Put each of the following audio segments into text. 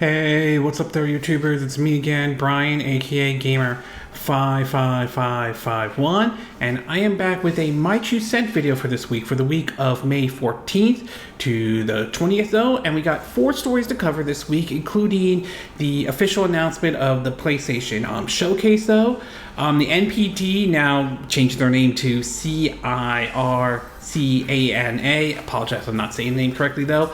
Hey, what's up there, YouTubers? It's me again, Brian, aka Gamer55551, and I am back with a My 2 Cent video for this week, for the week of May 14th to the 20th, though, and we got 4 stories to cover this week, including the official announcement of the PlayStation Showcase, though. The NPD now changed their name to Circana. Apologize if I'm not saying the name correctly, though.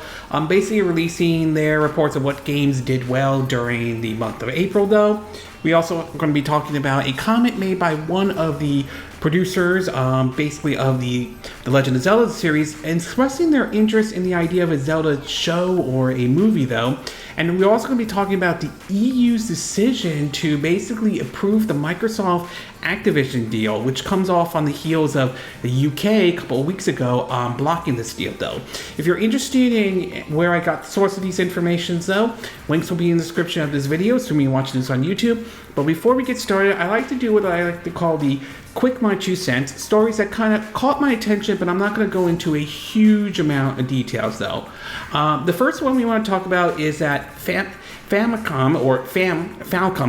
Basically releasing their reports of what games did well during the month of April, though. We also are going to be talking about a comment made by one of the producers, basically of the Legend of Zelda series, expressing their interest in the idea of a Zelda show or a movie, though. And we're also going to be talking about the EU's decision to basically approve the Microsoft Activision deal, which comes off on the heels of the UK a couple of weeks ago blocking this deal, though. If you're interested in where I got the source of these informations, though, links will be in the description of this video, assuming you're watching this on YouTube. But before we get started, I like to do what I like to call the quick My 2 Cents, stories that kind of caught my attention, but I'm not going to go into a huge amount of details, though. The first one we want to talk about is that Falcom,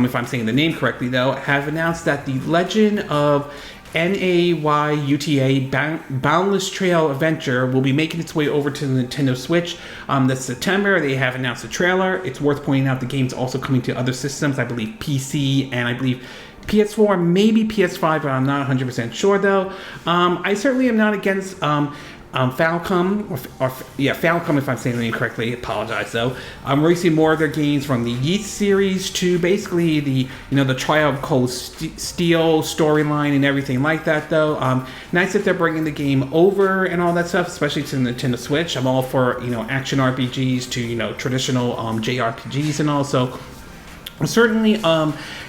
if I'm saying the name correctly, though, have announced that the Legend of Nayuta Boundless Trail Adventure will be making its way over to the Nintendo Switch this September. They have announced a trailer. It's worth pointing out the game's also coming to other systems, I believe PC and I believe PS4, maybe PS5, but I'm not 100% sure, though. I certainly am not against Falcom, Falcom, if I'm saying the name correctly. Apologize, though. Releasing more of their games from the Yeast series to basically the Trial of Cold Steel storyline and everything like that, though. Nice that they're bringing the game over and all that stuff, especially to the Nintendo Switch. I'm all for action RPGs to traditional JRPGs and all. So certainly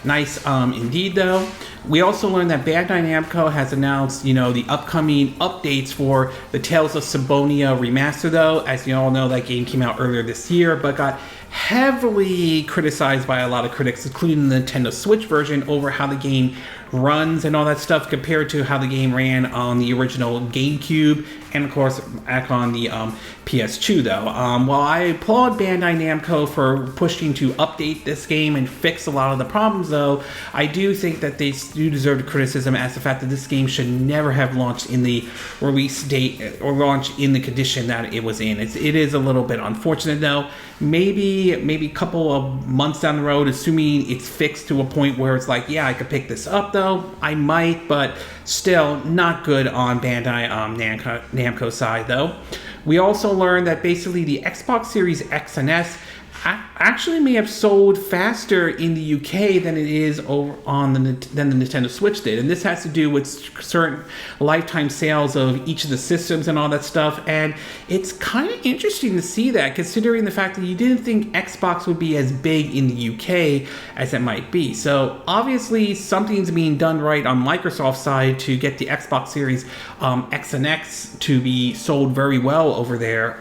nice indeed, though. We also learned that Bandai Namco has announced, the upcoming updates for the Tales of Symphonia remaster, though. As you all know, that game came out earlier this year, but got heavily criticized by a lot of critics, including the Nintendo Switch version, over how the game runs and all that stuff compared to how the game ran on the original GameCube and, of course, back on the PS2, though. While I applaud Bandai Namco for pushing to update this game and fix a lot of the problems, though, I do think that they do deserve the criticism as the fact that this game should never have launched in the release date or launched in the condition that it was in. It is a little bit unfortunate, though. Maybe a couple of months down the road, assuming it's fixed to a point where it's like, yeah, I could pick this up, though. I might, but still not good on Bandai Namco side, though. We also learned that basically the Xbox Series X and S actually may have sold faster in the UK than it is over on than the Nintendo Switch did, and this has to do with certain lifetime sales of each of the systems and all that stuff. And it's kind of interesting to see that, considering the fact that you didn't think Xbox would be as big in the UK as it might be. So obviously something's being done right on Microsoft's side to get the Xbox Series X and X to be sold very well over there.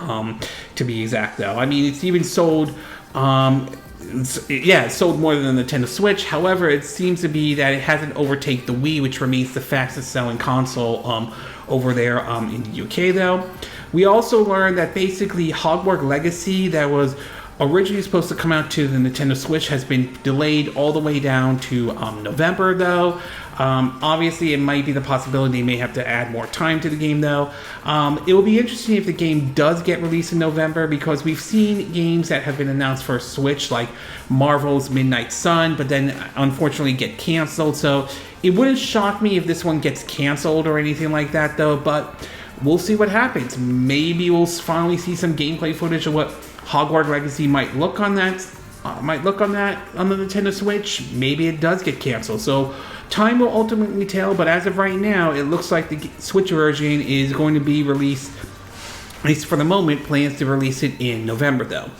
To be exact, though, I mean, it's even sold. It sold more than the Nintendo Switch. However, it seems to be that it hasn't overtaken the Wii, which remains the fastest selling console over there in the UK, though. We also learned that basically Hogwarts Legacy, that was originally supposed to come out to the Nintendo Switch, has been delayed all the way down to November, though. Obviously, it might be the possibility they may have to add more time to the game, though. It will be interesting if the game does get released in November, because we've seen games that have been announced for Switch, like Marvel's Midnight Sun, but then unfortunately get canceled. So it wouldn't shock me if this one gets canceled or anything like that, though. But we'll see what happens. Maybe we'll finally see some gameplay footage of what Hogwarts Legacy might look on that. On the Nintendo Switch. Maybe it does get canceled. So time will ultimately tell, but as of right now, it looks like the Switch version is going to be released, at least for the moment, plans to release it in November, though.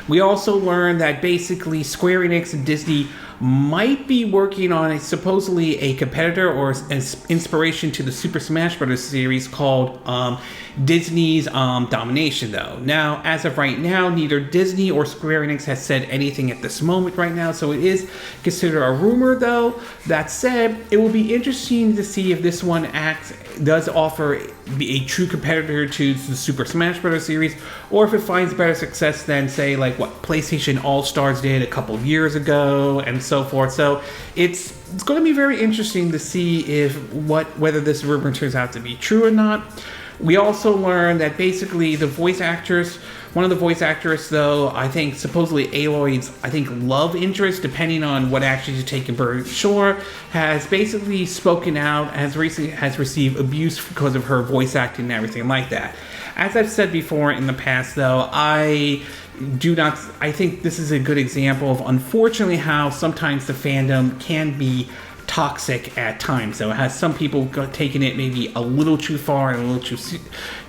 We also learned that basically Square Enix and Disney might be working on supposedly a competitor or an inspiration to the Super Smash Bros. Series called Disney's Domination, though. Now, as of right now, neither Disney or Square Enix has said anything at this moment right now, so it is considered a rumor, though. That said, it will be interesting to see if this one does offer a true competitor to the Super Smash Bros. Series, or if it finds better success than, say, like what PlayStation All-Stars did a couple of years ago, and so forth. So it's going to be very interesting to see whether this rumor turns out to be true or not. We also learned that basically one of the voice actors, though, I think supposedly Aloy's, love interest, depending on what actions you take in Bird Shore, has basically spoken out, has received abuse because of her voice acting and everything like that. As I've said before in the past, though, I think this is a good example of, unfortunately, how sometimes the fandom can be toxic at times. So it has some people taking it maybe a little too far and a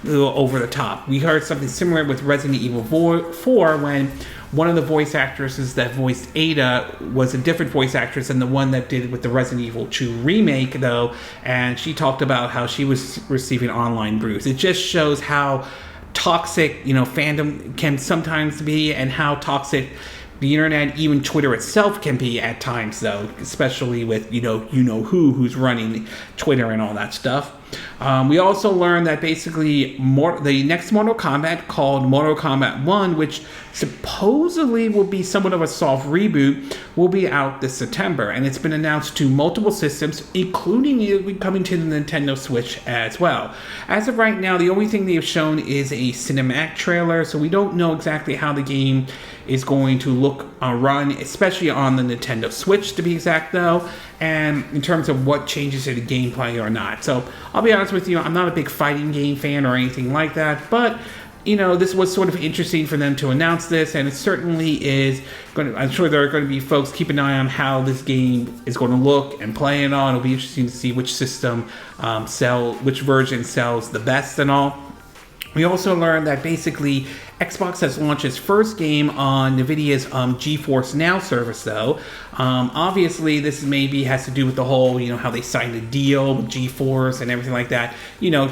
little over the top. We heard something similar with Resident Evil 4 when one of the voice actresses that voiced Ada was a different voice actress than the one that did with the Resident Evil 2 remake, though, and she talked about how she was receiving online abuse. It just shows how toxic, fandom can sometimes be, and how toxic the internet, even Twitter itself, can be at times, though, especially with who's running Twitter and all that stuff. We also learned that basically the next Mortal Kombat, called Mortal Kombat 1, which supposedly will be somewhat of a soft reboot, will be out this September, and it's been announced to multiple systems, including it coming to the Nintendo Switch as well. As of right now, the only thing they've shown is a cinematic trailer, so we don't know exactly how the game is going to run, especially on the Nintendo Switch, to be exact, though, and in terms of what changes to the gameplay or not. So I'll be honest with you, I'm not a big fighting game fan or anything like that, but this was sort of interesting for them to announce this, and it certainly is I'm sure there are going to be folks keep an eye on how this game is going to look and play and all. It'll be interesting to see which system which version sells the best and all. We also learned that basically Xbox has launched its first game on NVIDIA's GeForce Now service, though. Obviously, this maybe has to do with the whole, how they signed a deal with GeForce and everything like that,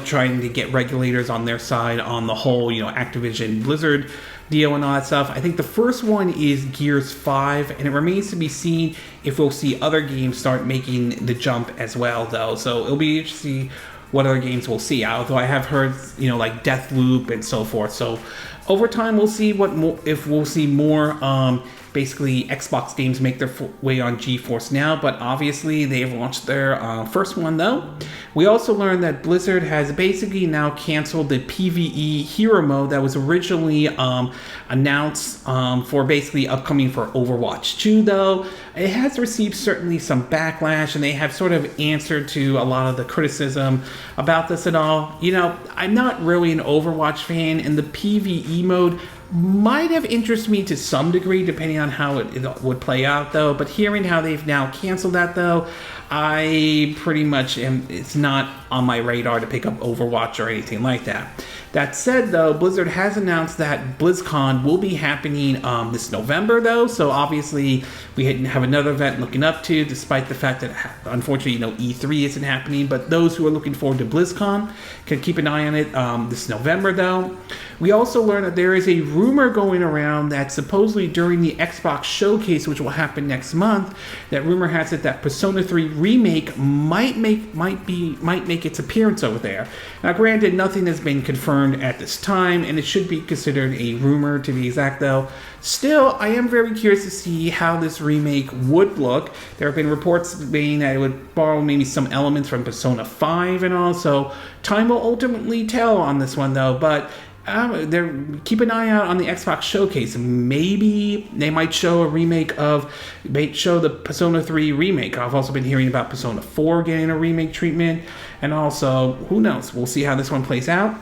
trying to get regulators on their side on the whole, Activision Blizzard deal and all that stuff. I think the first one is Gears 5, and it remains to be seen if we'll see other games start making the jump as well, though. So it'll be interesting what other games we'll see. Although I have heard, like Deathloop and so forth. So over time, we'll see if we'll see more basically Xbox games make their way on GeForce Now, but obviously they have launched their first one, though. We also learned that Blizzard has basically now canceled the PvE hero mode that was originally announced for basically upcoming for Overwatch 2, though. It has received certainly some backlash, and they have sort of answered to a lot of the criticism about this and all. I'm not really an Overwatch fan, and the PvE mode might have interested me to some degree, depending on how it would play out, though. But hearing how they've now canceled that, though, I pretty much it's not on my radar to pick up Overwatch or anything like that. That said, though, Blizzard has announced that BlizzCon will be happening this November, though. So obviously, we have another event looking up to, despite the fact that, unfortunately, E3 isn't happening. But those who are looking forward to BlizzCon can keep an eye on it this November, though. We also learned that there is a rumor going around that supposedly during the Xbox Showcase, which will happen next month, that rumor has it that Persona 3 Remake might make its appearance over there. Now, granted, nothing has been confirmed at this time, and it should be considered a rumor to be exact, though. Still, I am very curious to see how this remake would look. There have been reports saying that it would borrow maybe some elements from Persona 5 and all, so time will ultimately tell on this one, though. But keep an eye out on the Xbox Showcase. Maybe they might show the Persona 3 remake. I've also been hearing about Persona 4 getting a remake treatment, and also, who knows? We'll see how this one plays out.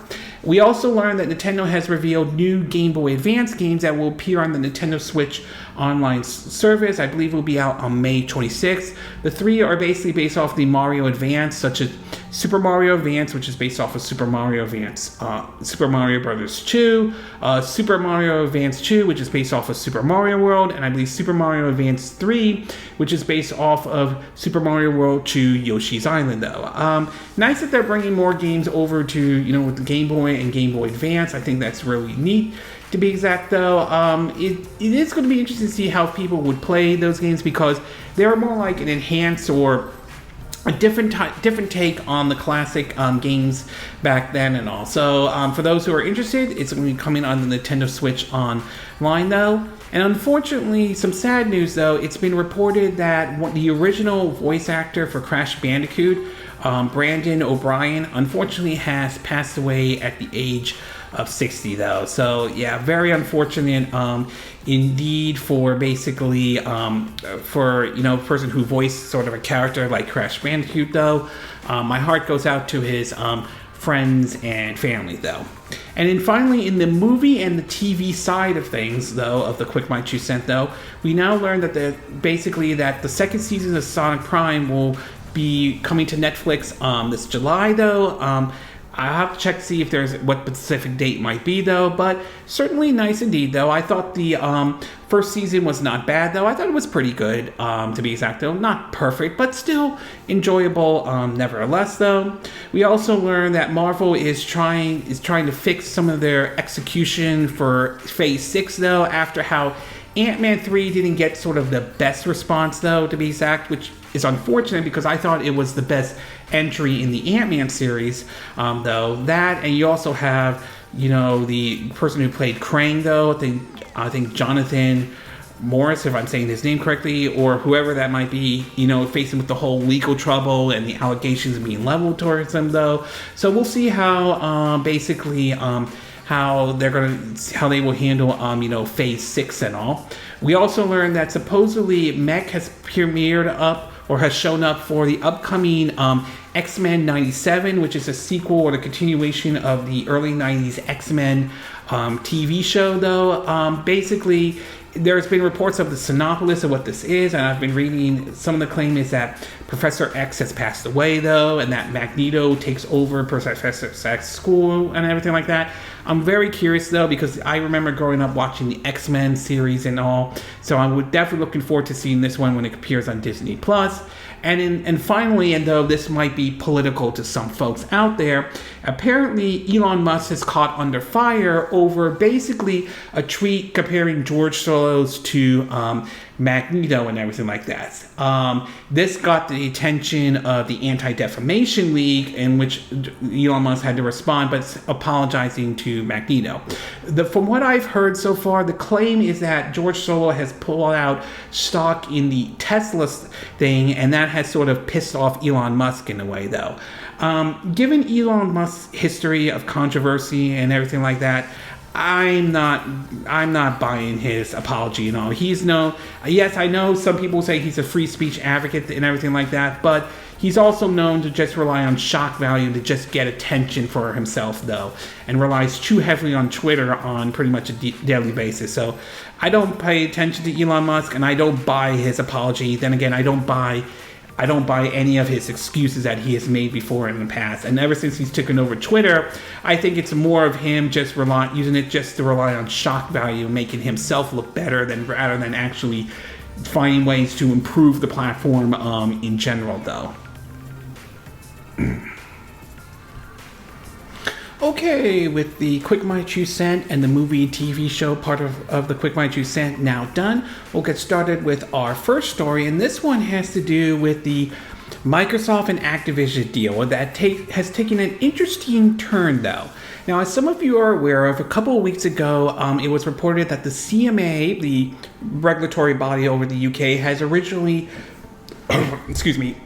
We also learned that Nintendo has revealed new Game Boy Advance games that will appear on the Nintendo Switch online service. I believe it will be out on May 26th. The three are basically based off the Mario Advance, such as Super Mario Advance, which is based off of Super Mario Advance, Super Mario Brothers 2, Super Mario Advance 2, which is based off of Super Mario World, and I believe Super Mario Advance 3, which is based off of Super Mario World 2 Yoshi's Island, though. Nice that they're bringing more games over to, with the Game Boy and Game Boy Advance. I think that's really neat. To be exact, though, it is going to be interesting to see how people would play those games, because they're more like an enhanced or a different take on the classic games back then and all. So for those who are interested, it's going to be coming on the Nintendo Switch Online, though. And unfortunately, some sad news, though. It's been reported that the original voice actor for Crash Bandicoot, Brandon O'Brien, unfortunately has passed away at the age of 60, though. So yeah, very unfortunate indeed for basically for a person who voiced sort of a character like Crash Bandicoot, though. My heart goes out to his friends and family, though. And then finally, in the movie and the TV side of things, though, of the Quick My 2 Cent, though, we now learned that the second season of Sonic Prime will be coming to Netflix this July, though. I'll have to check to see if there's what the specific date might be, though, but certainly nice indeed, though. I thought the first season was not bad, though. I thought it was pretty good, to be exact, though. Not perfect, but still enjoyable, nevertheless, though. We also learned that Marvel is trying to fix some of their execution for Phase 6, though, after how Ant-Man 3 didn't get sort of the best response, though, to be exact, which is unfortunate because I thought it was the best entry in the Ant-Man series, though. That, and you also have, the person who played Krang, though, I think Jonathan Morris, if I'm saying his name correctly, or whoever that might be, facing with the whole legal trouble and the allegations being leveled towards him, though. So we'll see how, how they will handle, Phase 6 and all. We also learned that supposedly Mech has premiered up or has shown up for the upcoming X-Men 97, which is a sequel or the continuation of the early 90s X-Men TV show, though. Basically, there's been reports of the synopsis of what this is, and I've been reading. Some of the claim is that Professor X has passed away, though, and that Magneto takes over Professor X's school and everything like that. I'm very curious, though, because I remember growing up watching the X-Men series and all, so I'm definitely looking forward to seeing this one when it appears on Disney+. And finally, and though this might be political to some folks out there, apparently Elon Musk has caught under fire over basically a tweet comparing George Soros to Magneto and everything like that. This got the attention of the Anti-Defamation League, in which Elon Musk had to respond, but apologizing to Magneto. From what I've heard so far, the claim is that George Soros has pulled out stock in the Tesla thing, and that has sort of pissed off Elon Musk in a way, though. Given Elon Musk's history of controversy and everything like that, I'm not buying his apology and all. Yes, I know some people say he's a free speech advocate and everything like that, but he's also known to just rely on shock value to just get attention for himself, though, and relies too heavily on Twitter on pretty much a daily basis. So I don't pay attention to Elon Musk, and I don't buy his apology. Then again, I don't buy any of his excuses that he has made before in the past. And ever since he's taken over Twitter, I think it's more of him just using it just to rely on shock value, making himself look better rather than actually finding ways to improve the platform in general, though. Okay, with the Quick My 2 Cent and the movie and TV show part of the Quick My 2 Cent now done, we'll get started with our first story, and this one has to do with the Microsoft and Activision deal that has taken an interesting turn, though. Now, as some of you are aware of, a couple of weeks ago, it was reported that the CMA, the regulatory body over the UK, has originally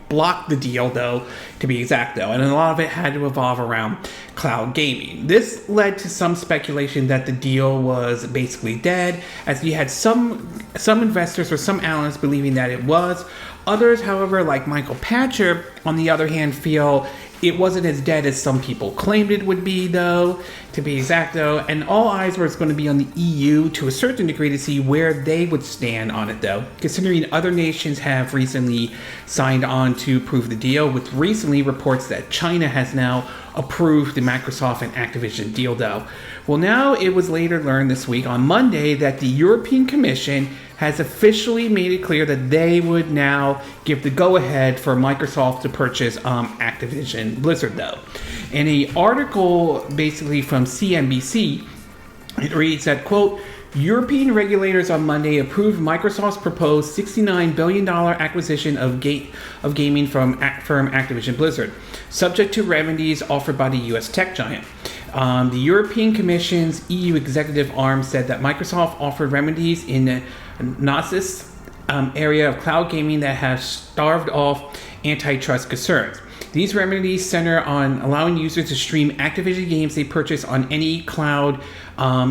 blocked the deal, though, to be exact, though, and a lot of it had to revolve around cloud gaming. This led to some speculation that the deal was basically dead, as you had some investors or some analysts believing that it was. Others, however, like Michael Patcher, on the other hand, feel it wasn't as dead as some people claimed it would be, though, to be exact, though, and all eyes were going to be on the EU to a certain degree to see where they would stand on it, though, considering other nations have recently signed on to approve the deal, with recently reports that China has now approved the Microsoft and Activision deal, though. Well, now it was later learned this week on Monday that the European Commission has officially made it clear that they would now give the go-ahead for Microsoft to purchase Activision Blizzard, though. In an article basically from CNBC, it reads that, quote, European regulators on Monday approved Microsoft's proposed $69 billion acquisition of gaming firm Activision Blizzard, subject to remedies offered by the U.S. tech giant. The European Commission's EU executive arm said that Microsoft offered remedies in the NASIS area of cloud gaming that have starved off antitrust concerns. These remedies center on allowing users to stream Activision games they purchase on any cloud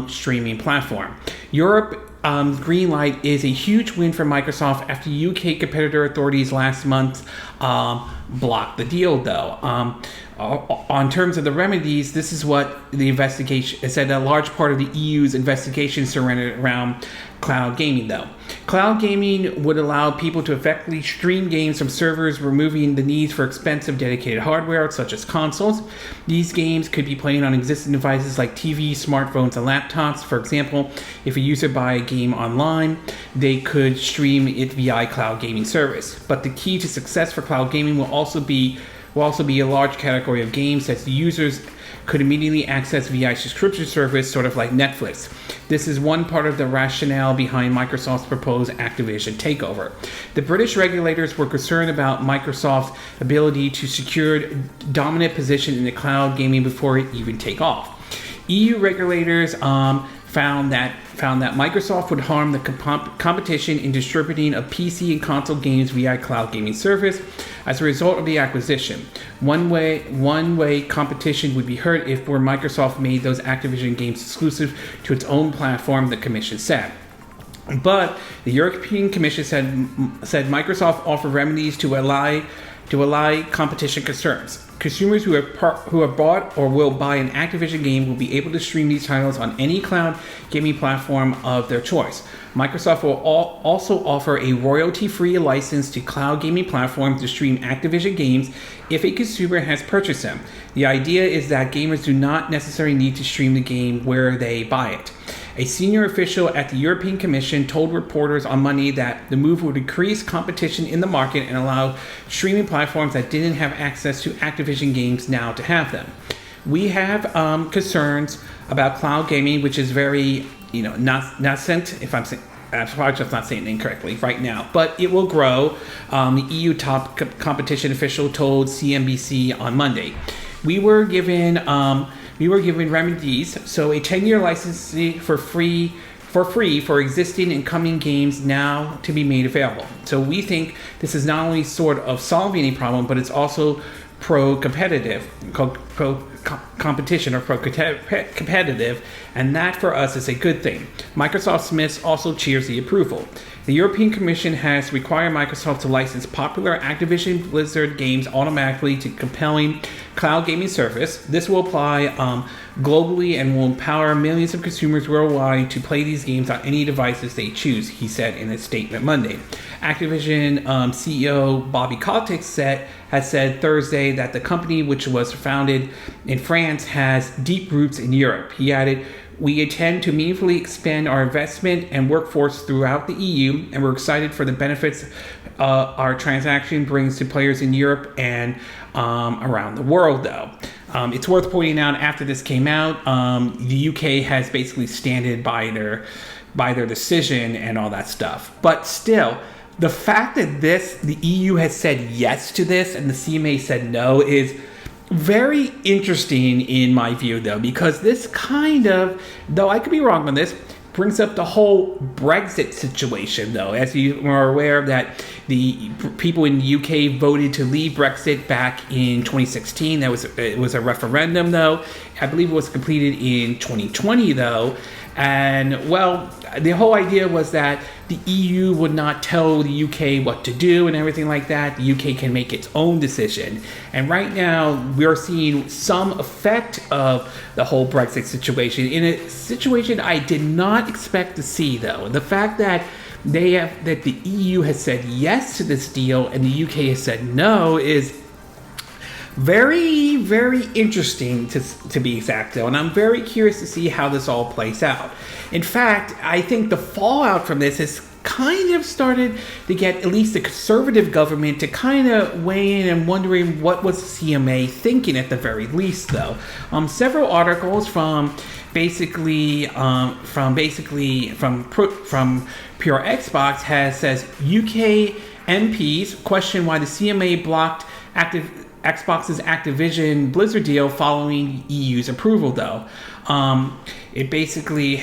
streaming platform. Europe green light is a huge win for Microsoft after UK competitor authorities last month blocked the deal, though. On terms of the remedies, this is what the investigation it said. A large part of the EU's investigation surrounded around cloud gaming, though. Cloud gaming would allow people to effectively stream games from servers, removing the need for expensive dedicated hardware such as consoles. These games could be played on existing devices like TVs, smartphones, and laptops. For example, if a user buy a game online, they could stream it via cloud gaming service. But the key to success for cloud gaming will also be a large category of games that the users could immediately access via subscription service, sort of like Netflix. This is one part of the rationale behind Microsoft's proposed Activision takeover. The British regulators were concerned about Microsoft's ability to secure a dominant position in the cloud gaming before it even take off. EU regulators found that Microsoft would harm the competition in distributing of PC and console games via cloud gaming service as a result of the acquisition. One way competition would be hurt if Microsoft made those Activision games exclusive to its own platform, the Commission said. But the European Commission said Microsoft offered remedies to allay competition concerns. Consumers who have bought or will buy an Activision game will be able to stream these titles on any cloud gaming platform of their choice. Microsoft will also offer a royalty-free license to cloud gaming platforms to stream Activision games if a consumer has purchased them. The idea is that gamers do not necessarily need to stream the game where they buy it. A senior official at the European Commission told reporters on Monday that the move would increase competition in the market and allow streaming platforms that didn't have access to Activision games now to have them. We have concerns about cloud gaming, which is very, nascent, if I'm saying, I'm probably just not saying it incorrectly right now, but it will grow. The EU top competition official told CNBC on Monday. We were given remedies, so a 10-year license for free for existing and coming games now to be made available. So we think this is not only sort of solving a problem, but it's also pro-competitive, competition or pro-competitive, and that for us is a good thing. Microsoft Smith also cheers the approval. The European Commission has required Microsoft to license popular Activision Blizzard games automatically to compelling cloud gaming service. This will apply globally and will empower millions of consumers worldwide to play these games on any devices they choose, he said in a statement Monday. Activision CEO Bobby Kotick has said Thursday that the company, which was founded in France, has deep roots in Europe. He added, "We intend to meaningfully expand our investment and workforce throughout the EU, and we're excited for the benefits our transaction brings to players in Europe and around the world, though." It's worth pointing out, after this came out, the UK has basically standed by their decision and all that stuff. But still, the fact that the EU has said yes to this and the CMA said no is very interesting in my view, though, because this kind of, though I could be wrong on this, brings up the whole Brexit situation, though. As you are aware that the people in the UK voted to leave Brexit back in 2016. It was a referendum, though. I believe it was completed in 2020, though. And well, the whole idea was that the EU would not tell the UK what to do and everything like that. The UK can make its own decision. And right now, we're seeing some effect of the whole Brexit situation in a situation I did not expect to see, though. The fact that that the EU has said yes to this deal and the UK has said no is very, very interesting to be exact, though, and I'm very curious to see how this all plays out. In fact, I think the fallout from this has kind of started to get at least the conservative government to kind of weigh in and wondering what was the CMA thinking at the very least, though. Several articles from Pure Xbox says UK MPs question why the CMA blocked Xbox's Activision Blizzard deal following EU's approval, though. It basically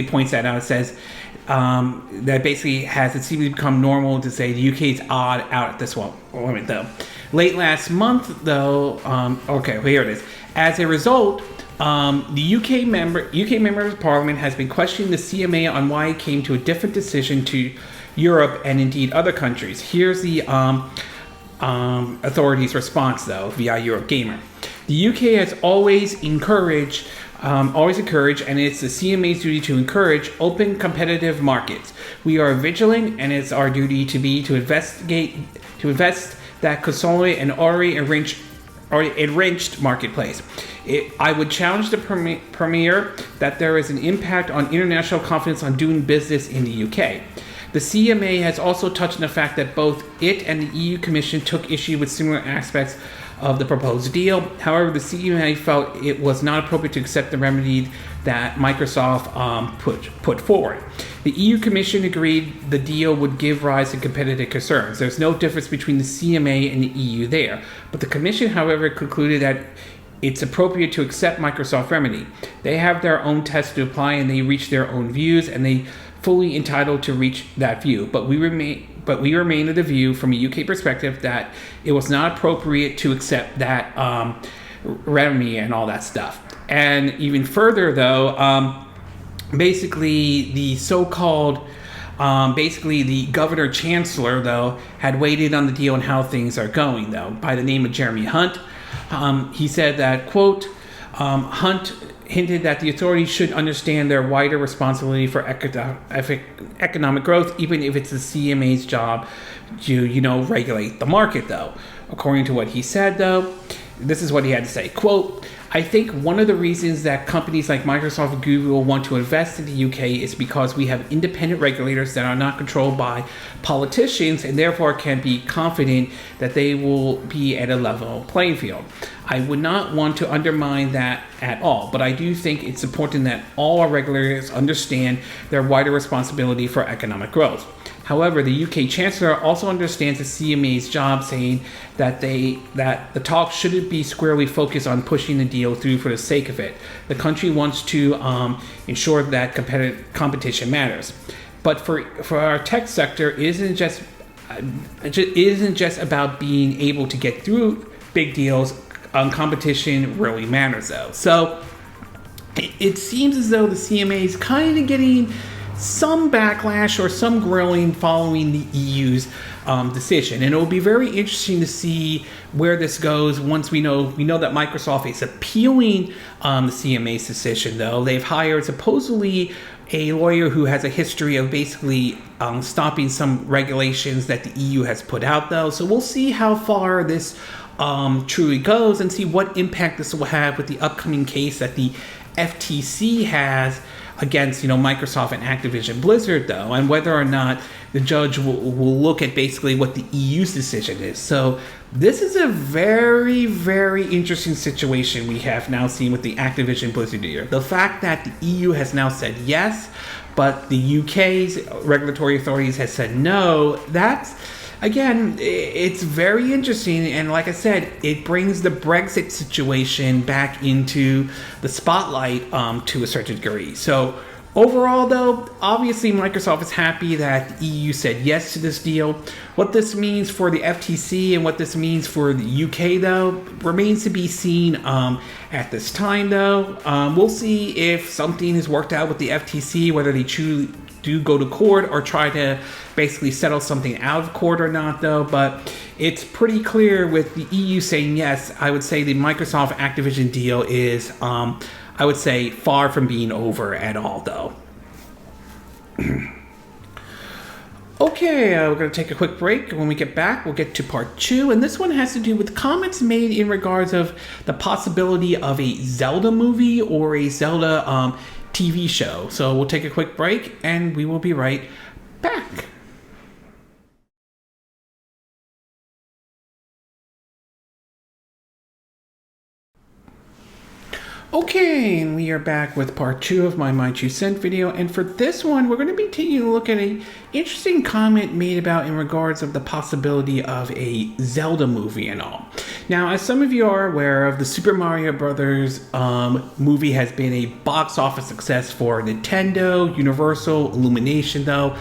points that out. It says that basically has it seems to become normal to say the UK is odd out at this moment, though. Late last month, though, here it is. As a result, the UK member of Parliament has been questioning the CMA on why it came to a different decision to Europe and indeed other countries. Here's the authorities' response, though, via Europe Gamer. The UK has always encouraged, and it's the CMA's duty to encourage open, competitive markets. We are vigilant, and it's our duty to invest that consolidate an already enriched marketplace. I would challenge the Premier that there is an impact on international confidence on doing business in the UK. The CMA has also touched on the fact that both it and the EU Commission took issue with similar aspects of the proposed deal. However, the CMA felt it was not appropriate to accept the remedy that Microsoft put forward. The EU Commission agreed the deal would give rise to competitive concerns. There's no difference between the CMA and the EU there. But the Commission, however, concluded that it's appropriate to accept Microsoft remedy. They have their own test to apply and they reach their own views and they fully entitled to reach that view. But we remain of the view from a UK perspective that it was not appropriate to accept that remedy and all that stuff. And even further, though, basically the so-called the governor chancellor, though, had waited on the deal and how things are going, though, by the name of Jeremy Hunt. He said that, quote, Hunt hinted that the authorities should understand their wider responsibility for economic growth, even if it's the CMA's job to, regulate the market, though. According to what he said, though, this is what he had to say, quote, I think one of the reasons that companies like Microsoft and Google want to invest in the UK is because we have independent regulators that are not controlled by politicians and therefore can be confident that they will be at a level playing field. I would not want to undermine that at all, but I do think it's important that all our regulators understand their wider responsibility for economic growth. However, the UK Chancellor also understands the CMA's job, saying that the talks shouldn't be squarely focused on pushing the deal through for the sake of it. The country wants to ensure that competition matters. But for our tech sector, it isn't just about being able to get through big deals. Competition really matters, though. So it seems as though the CMA is kind of getting some backlash or some grilling following the EU's decision, and it will be very interesting to see where this goes once we know that Microsoft is appealing the CMA's decision. Though they've hired supposedly a lawyer who has a history of basically stopping some regulations that the EU has put out, though. So we'll see how far this truly goes and see what impact this will have with the upcoming case that the FTC has against Microsoft and Activision Blizzard, though, and whether or not the judge will look at basically what the EU's decision is. So this is a very, very interesting situation we have now seen with the Activision Blizzard deal. The fact that the EU has now said yes, but the UK's regulatory authorities has said no, that's, again, it's very interesting, and like I said, it brings the Brexit situation back into the spotlight to a certain degree. So Overall, though, obviously Microsoft is happy that the EU said yes to this deal. What this means for the FTC and what this means for the UK, though, remains to be seen at this time, though. We'll see if something is worked out with the FTC, whether they do go to court or try to basically settle something out of court or not, though. But it's pretty clear with the EU saying yes. I would say the Microsoft Activision deal is I would say far from being over at all, though. Okay, we're going to take a quick break. When we get back, we'll get to part 2. And this one has to do with comments made in regards of the possibility of a Zelda movie or a Zelda TV show. So we'll take a quick break, and we will be right back. Okay, and we are back with part 2 of my 2 cent video, and for this one, we're going to be taking a look at an interesting comment made about in regards of the possibility of a Zelda movie and all. Now, as some of you are aware of, the Super Mario Brothers movie has been a box office success for Nintendo, Universal, Illumination, though,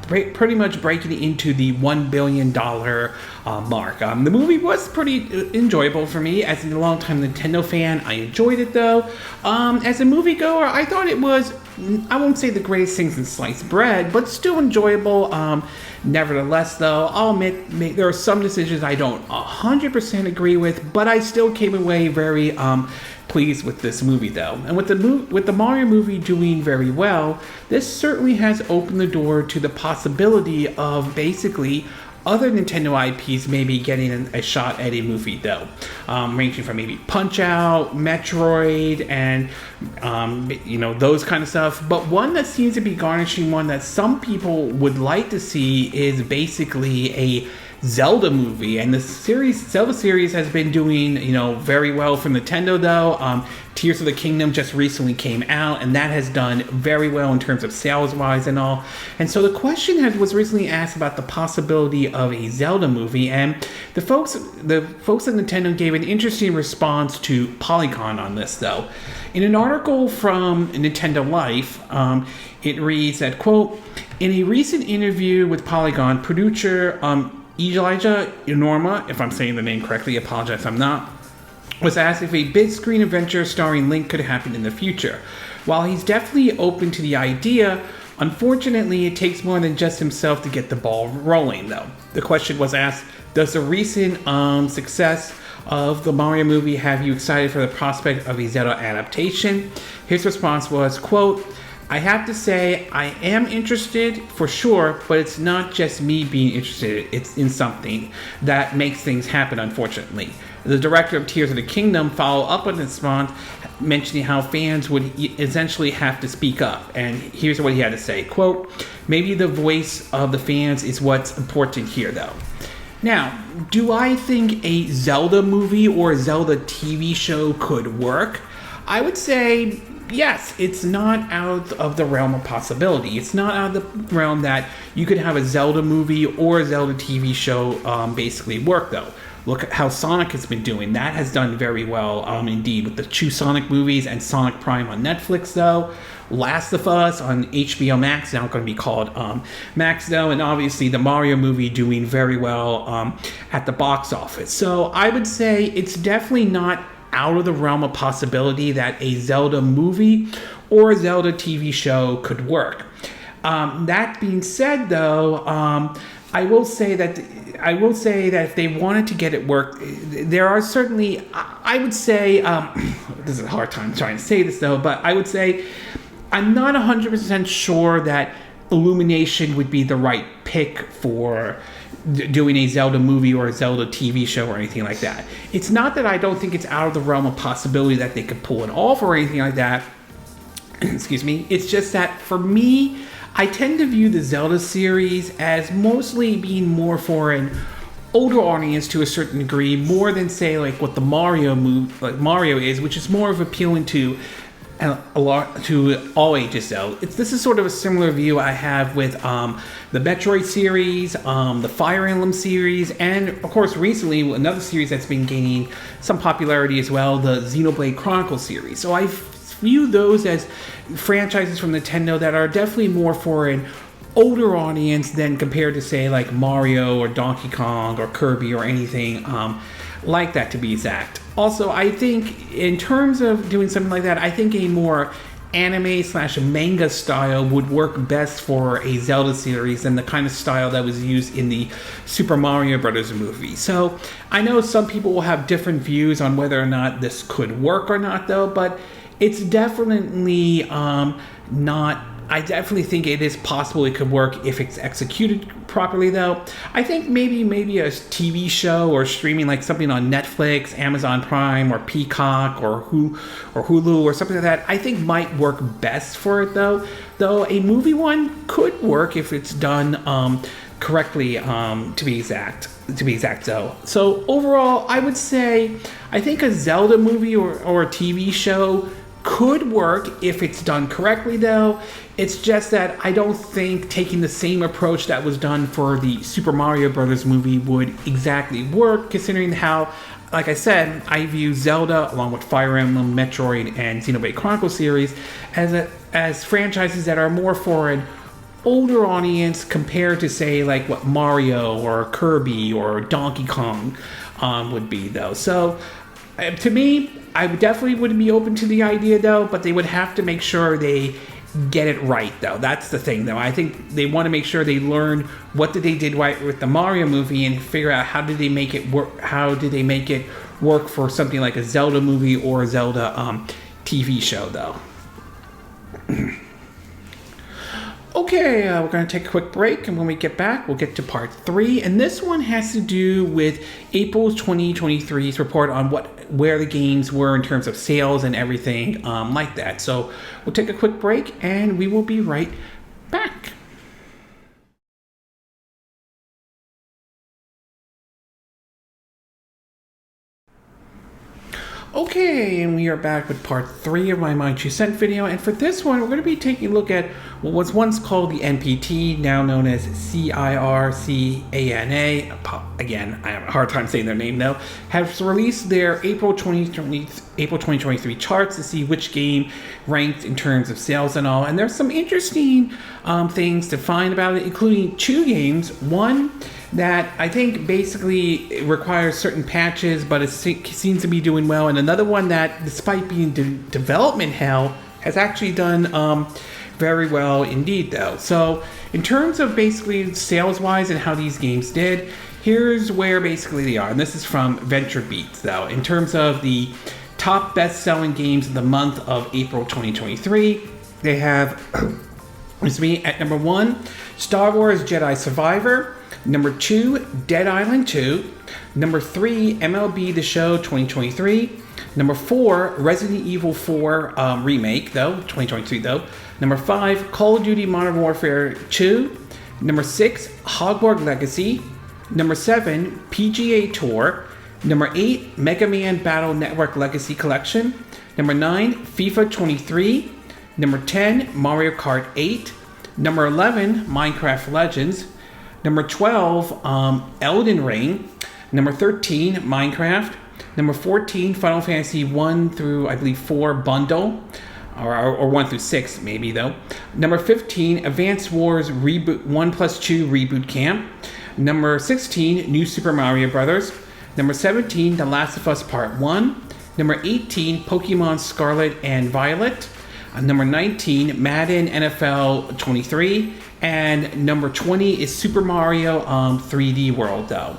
pretty much breaking into the $1 billion mark. The movie was pretty enjoyable for me. As a longtime Nintendo fan, I enjoyed it, though. As a moviegoer, I thought it was, I won't say the greatest thing since sliced bread, but still enjoyable. Nevertheless, though, I'll admit there are some decisions I don't 100% agree with, but I still came away very pleased with this movie, though. And with the Mario movie doing very well, this certainly has opened the door to the possibility of basically other Nintendo IPs maybe getting a shot at a movie, though, ranging from maybe Punch-Out, Metroid, and those kind of stuff. But one that seems to be garnishing one that some people would like to see is basically a Zelda movie, and the Zelda series has been doing very well for Nintendo, though. Tears of the Kingdom just recently came out, and that has done very well in terms of sales wise and all. And so the question was recently asked about the possibility of a Zelda movie, and the folks at Nintendo gave an interesting response to Polygon on this, though. In an article from Nintendo Life, it reads that, quote, in a recent interview with Polygon, producer Elijah Norma, if I'm saying the name correctly, apologize if I'm not, was asked if a big screen adventure starring Link could happen in the future. While he's definitely open to the idea, unfortunately it takes more than just himself to get the ball rolling, though. The question was asked, does the recent success of the Mario movie have you excited for the prospect of a Zelda adaptation? His response was, quote, I have to say, I am interested for sure, but it's not just me being interested. It's in something that makes things happen, unfortunately. The director of Tears of the Kingdom followed up on this response, mentioning how fans would essentially have to speak up. And here's what he had to say, quote, maybe the voice of the fans is what's important here, though. Now, do I think a Zelda movie or a Zelda TV show could work? I would say yes, it's not out of the realm of possibility. It's not out of the realm that you could have a Zelda movie or a Zelda TV show basically work, though. Look at how Sonic has been doing. That has done very well indeed with the 2 Sonic movies and Sonic Prime on Netflix, though. Last of Us on HBO Max, now going to be called Max, though. And obviously the Mario movie doing very well at the box office. So I would say it's definitely not out of the realm of possibility that a Zelda movie or a Zelda TV show could work. That being said, though, I will say that if they wanted to get it work, there are certainly, I would say, this is a hard time trying to say this, though, but I would say I'm not 100% sure that Illumination would be the right pick for doing a Zelda movie or a Zelda TV show or anything like that. It's not that I don't think it's out of the realm of possibility that they could pull it off or anything like that. Excuse me. It's just that for me, I tend to view the Zelda series as mostly being more for an older audience to a certain degree, more than say like what the Mario is, which is more of appealing to a lot to all ages, though. This is sort of a similar view I have with the Metroid series, the Fire Emblem series, and of course recently another series that's been gaining some popularity as well, the Xenoblade Chronicles series. So I view those as franchises from Nintendo that are definitely more for an older audience than compared to, say, like Mario or Donkey Kong or Kirby or anything like that, to be exact. Also, I think in terms of doing something like that, I think a more anime/manga style would work best for a Zelda series than the kind of style that was used in the Super Mario Brothers movie. So I know some people will have different views on whether or not this could work or not, though, but it's definitely not. I definitely think it is possible it could work if it's executed properly, though. I think maybe a TV show or streaming, like something on Netflix, Amazon Prime, or Peacock, or Hulu, or something like that, I think might work best for it, though. Though a movie one could work if it's done correctly, to be exact, though. So overall, I would say I think a Zelda movie or a TV show could work if it's done correctly, though. It's just that I don't think taking the same approach that was done for the Super Mario Brothers movie would exactly work, considering how, like I said, I view Zelda, along with Fire Emblem, Metroid, and Xenoblade Chronicles series, as franchises that are more for an older audience compared to, say, like what Mario or Kirby or Donkey Kong would be, though. So, to me, I definitely would be open to the idea, though, but they would have to make sure they get it right, though. That's the thing, though. I think they want to make sure they learn what they did right with the Mario movie and figure out how did they make it work. How did they make it work for something like a Zelda movie or a Zelda TV show, though. Okay, we're going to take a quick break, and when we get back, we'll get to part 3. And this one has to do with April 2023's report on where the games were in terms of sales and everything like that. So we'll take a quick break, and we will be right back. Okay, and we are back with part 3 of my 2 cent video, and for this one, we're going to be taking a look at what was once called the NPD, now known as Circana. Again, I have a hard time saying their name, though. Has released their April 2023 charts to see which game ranked in terms of sales and all, and there's some interesting things to find about it, including 2 games. One that I think basically requires certain patches, but it seems to be doing well. And another one that, despite being development hell, has actually done very well indeed, though. So in terms of basically sales-wise and how these games did, here's where basically they are. And this is from Venture Beats, though. In terms of the top best-selling games of the month of April 2023, they have, at number 1, Star Wars Jedi Survivor. Number 2, Dead Island 2. Number 3, MLB The Show 2023. Number 4, Resident Evil 4 Remake, 2023, though. Number 5, Call of Duty Modern Warfare 2. Number 6, Hogwarts Legacy. Number 7, PGA Tour. Number 8, Mega Man Battle Network Legacy Collection. Number 9, FIFA 23. Number 10, Mario Kart 8. Number 11, Minecraft Legends. Number 12, Elden Ring. Number 13, Minecraft. Number 14, Final Fantasy 1 through, I believe, 4 Bundle. Or 1 through 6, maybe, though. Number 15, Advance Wars Reboot 1+2 Reboot Camp. Number 16, New Super Mario Brothers. Number 17, The Last of Us Part 1. Number 18, Pokemon Scarlet and Violet. Number 19, Madden NFL 23. And number 20 is Super Mario 3D World, though.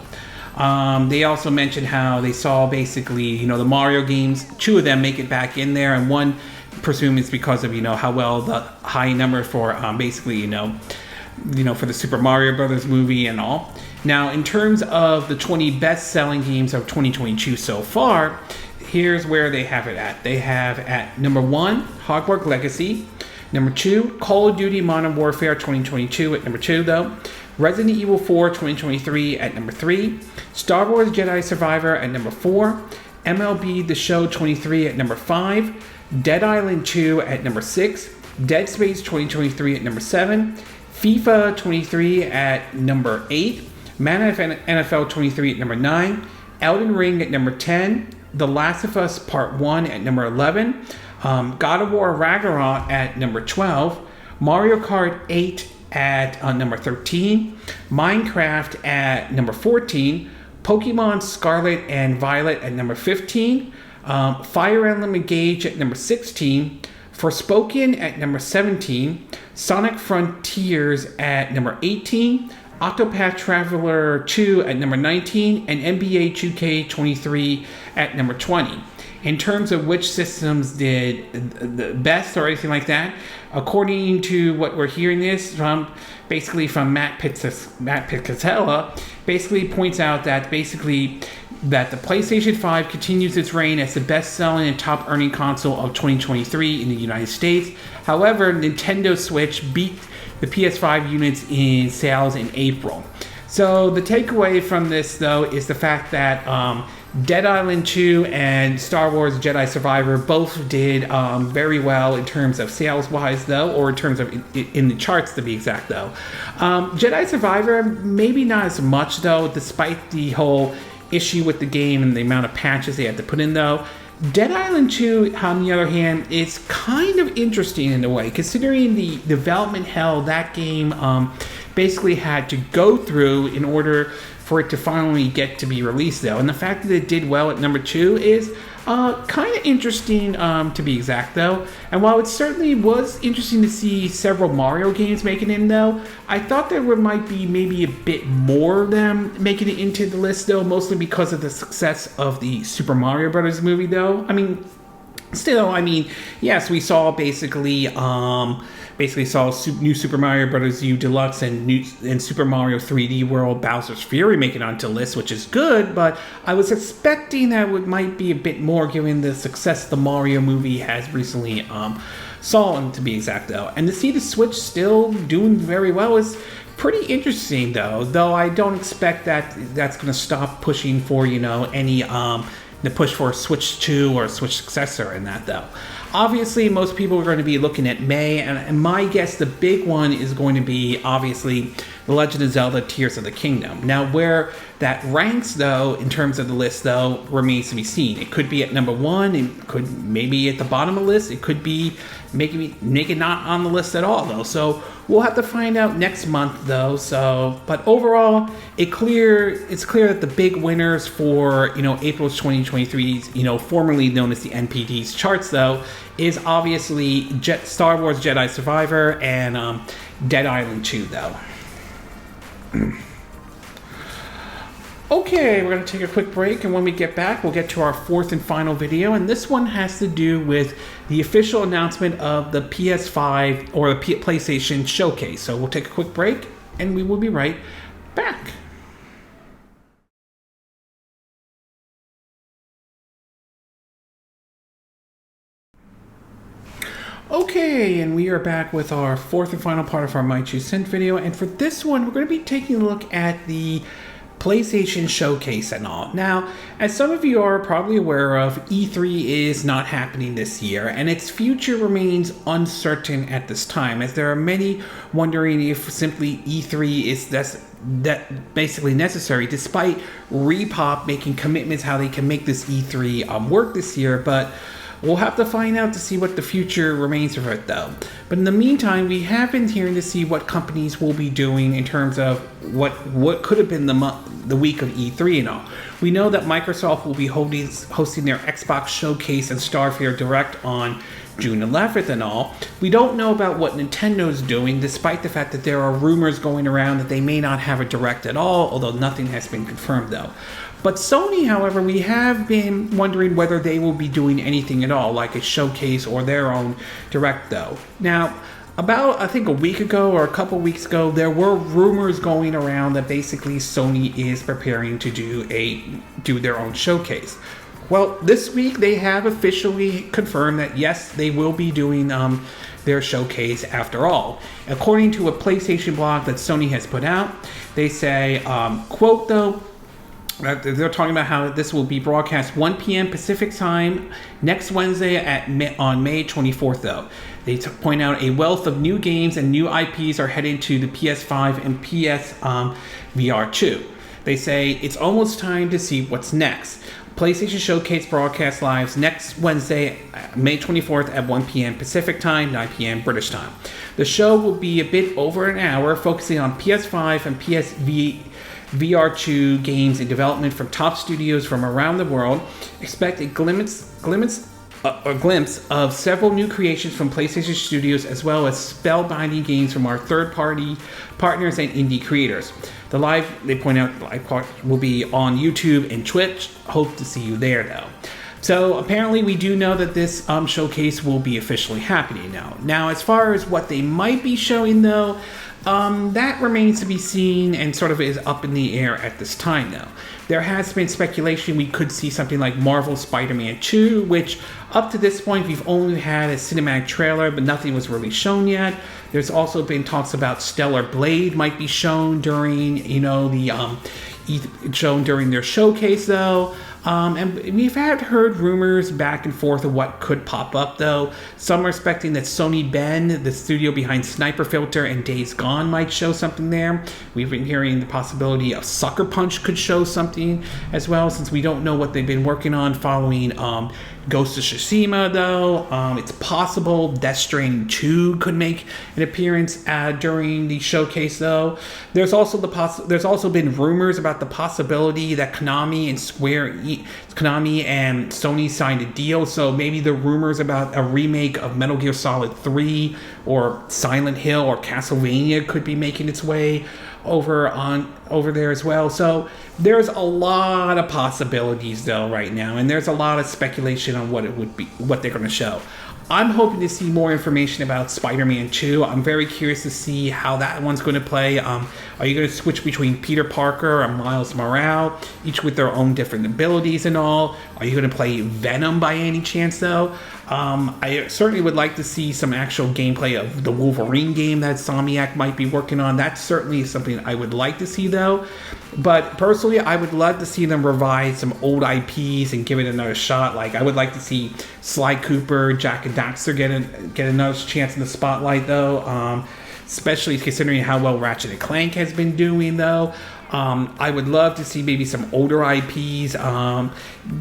They also mentioned how they saw basically, the Mario games, 2 of them make it back in there, and one, presume it's because of, how well the high number for basically, for the Super Mario Brothers movie and all. Now, in terms of the 20 best-selling games of 2022 so far, here's where they have it at. They have at number 1, Hogwarts Legacy. Number 2, Call of Duty Modern Warfare 2022 at number 2, though. Resident Evil 4 2023 at number 3. Star Wars Jedi Survivor at number 4. MLB The Show 23 at number 5. Dead Island 2 at number 6. Dead Space 2023 at number 7. FIFA 23 at number 8. Madden NFL 23 at number 9. Elden Ring at number 10. The Last of Us Part 1 at number 11. God of War Ragnarok at number 12, Mario Kart 8 at number 13, Minecraft at number 14, Pokemon Scarlet and Violet at number 15, Fire Emblem Engage at number 16, Forspoken at number 17, Sonic Frontiers at number 18, Octopath Traveler 2 at number 19, and NBA 2K23 at number 20. In terms of which systems did the best or anything like that, according to what we're hearing this from, basically from Matt Pizzella, basically points out that that the PlayStation 5 continues its reign as the best-selling and top-earning console of 2023 in the United States. However, Nintendo Switch beat the PS5 units in sales in April. So the takeaway from this, though, is the fact that Dead Island 2 and Star Wars Jedi Survivor both did very well in terms of sales-wise, though, or in terms of in the charts, to be exact, though. Jedi Survivor, maybe not as much, though, despite the whole issue with the game and the amount of patches they had to put in, though. Dead Island 2, on the other hand, is kind of interesting in a way, considering the development hell that game basically had to go through in order for it to finally get to be released, though. And the fact that it did well at number 2 is kind of interesting, to be exact, though. And while it certainly was interesting to see several Mario games making it in, though, I thought there might be maybe a bit more of them making it into the list, though, mostly because of the success of the Super Mario Brothers movie, though. Yes, we saw basically saw new Super Mario Bros. U Deluxe and Super Mario 3D World Bowser's Fury make it onto the list, which is good, but I was expecting that it might be a bit more given the success the Mario movie has recently saw, to be exact, though. And to see the Switch still doing very well is pretty interesting, though I don't expect that that's going to stop pushing for, any the push for a Switch 2 or a Switch successor in that, though. Obviously, most people are going to be looking at May, and my guess, the big one is going to be, obviously, The Legend of Zelda Tears of the Kingdom. Now, where that ranks, though, in terms of the list, though, remains to be seen. It could be at number 1, it could maybe at the bottom of the list, it could be make it not on the list at all, though. So we'll have to find out next month, though. But overall, it's clear that the big winners for April's 2023's formerly known as the NPD's charts, though, is obviously Star Wars Jedi Survivor and Dead Island 2, though. Okay, we're going to take a quick break, and when we get back, we'll get to our fourth and final video, and this one has to do with the official announcement of the PS5 or the PlayStation Showcase. So we'll take a quick break, and we will be right back. Okay, and we are back with our fourth and final part of our My Two Cent video, and for this one, we're going to be taking a look at the PlayStation Showcase and all. Now, as some of you are probably aware of, E3 is not happening this year, and its future remains uncertain at this time, as there are many wondering if simply E3 is that basically necessary, despite Repop making commitments how they can make this E3 work this year. But we'll have to find out to see what the future remains of it, though. But in the meantime, we have been hearing to see what companies will be doing in terms of what could have been the week of E3 and all. We know that Microsoft will be hosting their Xbox Showcase and Starfield Direct on June 11th and all. We don't know about what Nintendo's doing, despite the fact that there are rumors going around that they may not have a Direct at all, although nothing has been confirmed, though. But Sony, however, we have been wondering whether they will be doing anything at all, like a showcase or their own Direct, though. Now, about, I think, a week ago or a couple weeks ago, there were rumors going around that basically Sony is preparing to do their own showcase. Well, this week they have officially confirmed that yes, they will be doing their showcase after all. According to a PlayStation blog that Sony has put out, they say, quote though, they're talking about how this will be broadcast 1 p.m. Pacific time next Wednesday on May 24th, though. They point out a wealth of new games and new IPs are heading to the PS5 and PS VR 2. They say it's almost time to see what's next. PlayStation Showcase broadcast live next Wednesday, May 24th at 1 p.m. Pacific Time, 9 p.m. British Time. The show will be a bit over an hour, focusing on PS5 and PSV VR2 games in development from top studios from around the world. Expect a glimpse of several new creations from PlayStation Studios, as well as spellbinding games from our third-party partners and indie creators. The live, they point out, will be on YouTube and Twitch. Hope to see you there, though. So apparently we do know that this showcase will be officially happening now. Now, as far as what they might be showing, though, that remains to be seen and sort of is up in the air at this time, though. There has been speculation we could see something like Marvel Spider-Man 2, which up to this point we've only had a cinematic trailer, but nothing was really shown yet. There's also been talks about Stellar Blade might be shown during, shown during their showcase, though. And we've heard rumors back and forth of what could pop up, though. Some are expecting that Sony Bend, the studio behind Sniper Filter and Days Gone, might show something there. We've been hearing the possibility of Sucker Punch could show something as well, since we don't know what they've been working on following Ghost of Tsushima, though. It's possible Death Stranding 2 could make an appearance during the showcase, though. There's also been rumors about the possibility that Konami and Sony signed a deal, so maybe the rumors about a remake of Metal Gear Solid 3 or Silent Hill or Castlevania could be making its way over there as well. So there's a lot of possibilities, though, right now, and there's a lot of speculation on what they're going to show. I'm hoping to see more information about Spider-Man 2. I'm very curious to see how that one's going to play. Are you going to switch between Peter Parker and Miles Morales, each with their own different abilities and all? Are you going to play Venom by any chance, though? I certainly would like to see some actual gameplay of the Wolverine game that Insomniac might be working on. That's certainly something I would like to see, though. But personally, I would love to see them revive some old IPs and give it another shot. Like, I would like to see Sly Cooper, Jak and Daxter get another chance in the spotlight, though. Especially considering how well Ratchet and Clank has been doing, though. I would love to see maybe some older IPs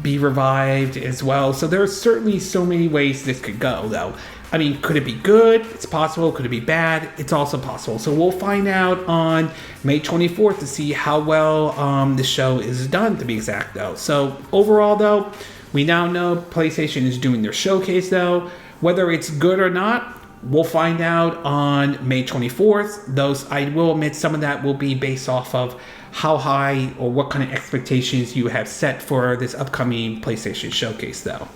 be revived as well. So there are certainly so many ways this could go, though. I mean, could it be good? It's possible. Could it be bad? It's also possible. So we'll find out on May 24th to see how well the show is done, to be exact, though. So overall, though, we now know PlayStation is doing their showcase, though. Whether it's good or not, we'll find out on May 24th. Those, I will admit, some of that will be based off of how high or what kind of expectations you have set for this upcoming PlayStation showcase, though.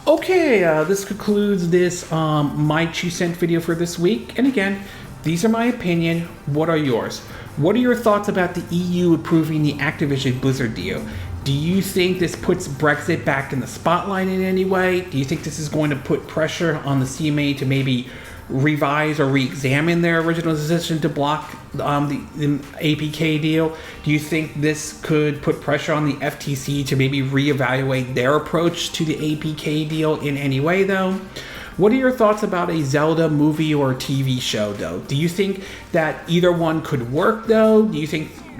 Okay, this concludes this My 2 Cent video for this week. And again, these are my opinion. What are yours? What are your thoughts about the EU approving the Activision Blizzard deal? Do you think this puts Brexit back in the spotlight in any way? Do you think this is going to put pressure on the CMA to maybe revise or re-examine their original decision to block the ABK deal? Do you think this could put pressure on the FTC to maybe reevaluate their approach to the ABK deal in any way, though? What are your thoughts about a Zelda movie or TV show, though? Do you think that either one could work, though? Do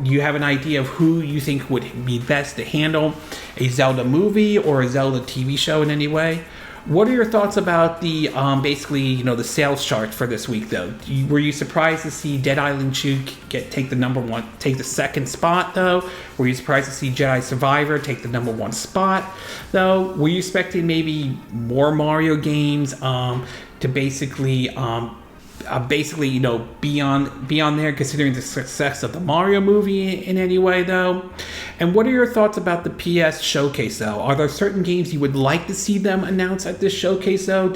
you have an idea of who you think would be best to handle a Zelda movie or a Zelda TV show in any way? What are your thoughts about the the sales chart for this week, though? Were you surprised to see Dead Island 2 take the second spot, though? Were you surprised to see Jedi Survivor take the number 1 spot, though? Were you expecting maybe more Mario games to basically be on there, considering the success of the Mario movie in any way, though? And what are your thoughts about the PS showcase, though? Are there certain games you would like to see them announce at this showcase, though?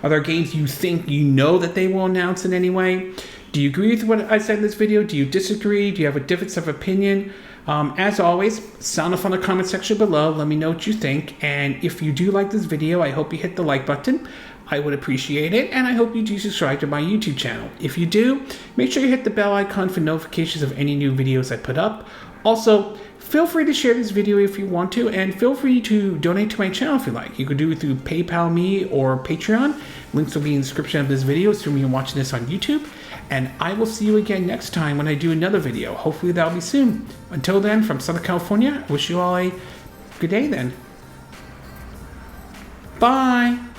Are there games you think that they will announce in any way? Do you agree with what I said in this video? Do you disagree? Do you have a difference of opinion? As always, sound off on the comment section below. Let me know what you think. And if you do like this video, I hope you hit the like button. I would appreciate it, and I hope you do subscribe to my YouTube channel. If you do, make sure you hit the bell icon for notifications of any new videos I put up. Also, feel free to share this video if you want to, and feel free to donate to my channel if you like. You could do it through PayPal me or Patreon. Links will be in the description of this video, assuming you're watching this on YouTube. And I will see you again next time when I do another video. Hopefully that'll be soon. Until then, from Southern California, I wish you all a good day then. Bye!